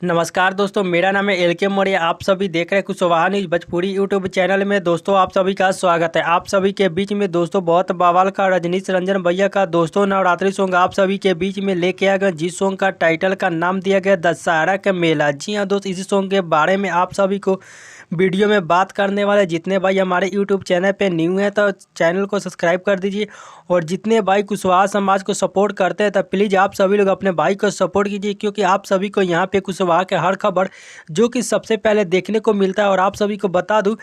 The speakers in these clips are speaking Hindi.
नमस्कार दोस्तों, मेरा नाम है एल.के. मौर्य। आप सभी देख रहे हैं Kushwaha news Bhojpuri YouTube channel में। दोस्तों आप सभी का स्वागत है। आप सभी के बीच में दोस्तों बहुत बवाल का रजनीश रंजन भैया का दोस्तों नवरात्रि सॉन्ग आप सभी के बीच में लेके आ गया, जिस सॉन्ग का टाइटल का नाम दिया गया दशहरा का मेला। जी हाँ दोस्त, इसी सॉन्ग के बारे में आप सभी को वीडियो में बात करने वाले। जितने भाई हमारे यूट्यूब चैनल पे न्यू हैं तो चैनल को सब्सक्राइब कर दीजिए, और जितने भाई कुशवाहा समाज को सपोर्ट करते हैं तो प्लीज़ आप सभी लोग अपने भाई को सपोर्ट कीजिए, क्योंकि आप सभी को यहाँ पे कुशवाहा के हर खबर जो कि सबसे पहले देखने को मिलता है। और आप सभी को बता दूं,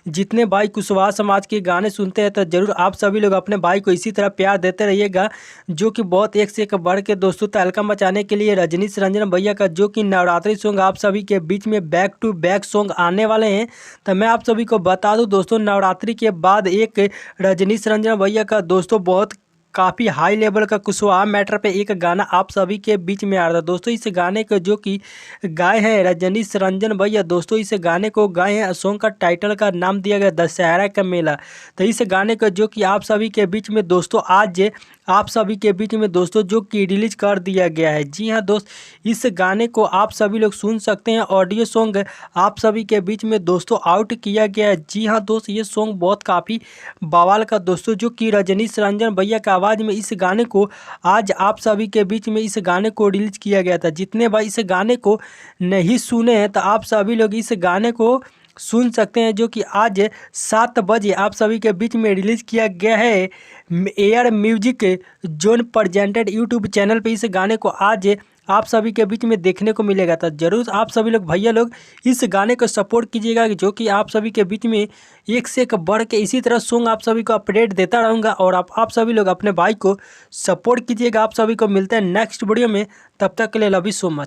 जितने भाई कुशवाहा समाज के गाने सुनते हैं तो ज़रूर आप सभी लोग अपने भाई को इसी तरह प्यार देते रहिएगा, जो कि बहुत एक से एक बढ़ के दोस्तों तहलका मचाने के लिए रजनीश रंजन भैया का जो कि नवरात्रि सॉन्ग आप सभी के बीच में बैक टू बैक सॉन्ग आने वाले हैं। तो मैं आप सभी को बता दूं दोस्तों, नवरात्रि के बाद एक रजनीश रंजन भैया का दोस्तों बहुत काफ़ी हाई लेवल का कुशवाहा मैटर पे एक गाना आप सभी के बीच में आ रहा था। दोस्तों इस गाने को जो कि गाए हैं रजनीश रंजन भैया, दोस्तों इस गाने को गाए हैं, सॉन्ग का टाइटल का नाम दिया गया दशहरा का मेला। तो इस गाने को जो कि आप सभी के बीच में दोस्तों आज आप सभी के बीच में दोस्तों जो कि रिलीज कर दिया गया है। जी हाँ दोस्त, इस गाने को आप सभी लोग सुन सकते हैं। ऑडियो सॉन्ग आप सभी के बीच में दोस्तों आउट किया गया है। जी हाँ दोस्त, ये सॉन्ग बहुत काफ़ी बवाल का दोस्तों जो कि रजनीश रंजन भैया का आवाज़ में इस गाने को आज आप सभी के बीच में इस गाने को रिलीज किया गया था। जितने भाई इस गाने को नहीं सुने हैं तो आप सभी लोग इस गाने को सुन सकते हैं, जो कि आज 7 बजे आप सभी के बीच में रिलीज़ किया गया है air music zone presented YouTube channel पे। इस गाने को आज आप सभी के बीच में देखने को मिलेगा। तो जरूर आप सभी लोग भैया लोग इस गाने को सपोर्ट कीजिएगा, जो कि आप सभी के बीच में एक से एक बढ़ के इसी तरह सॉन्ग आप सभी को अपडेट देता रहूँगा। और आप सभी लोग अपने भाई को सपोर्ट कीजिएगा। आप सभी को मिलते हैं नेक्स्ट वीडियो में, तब तक के लिए लव यू सो मच।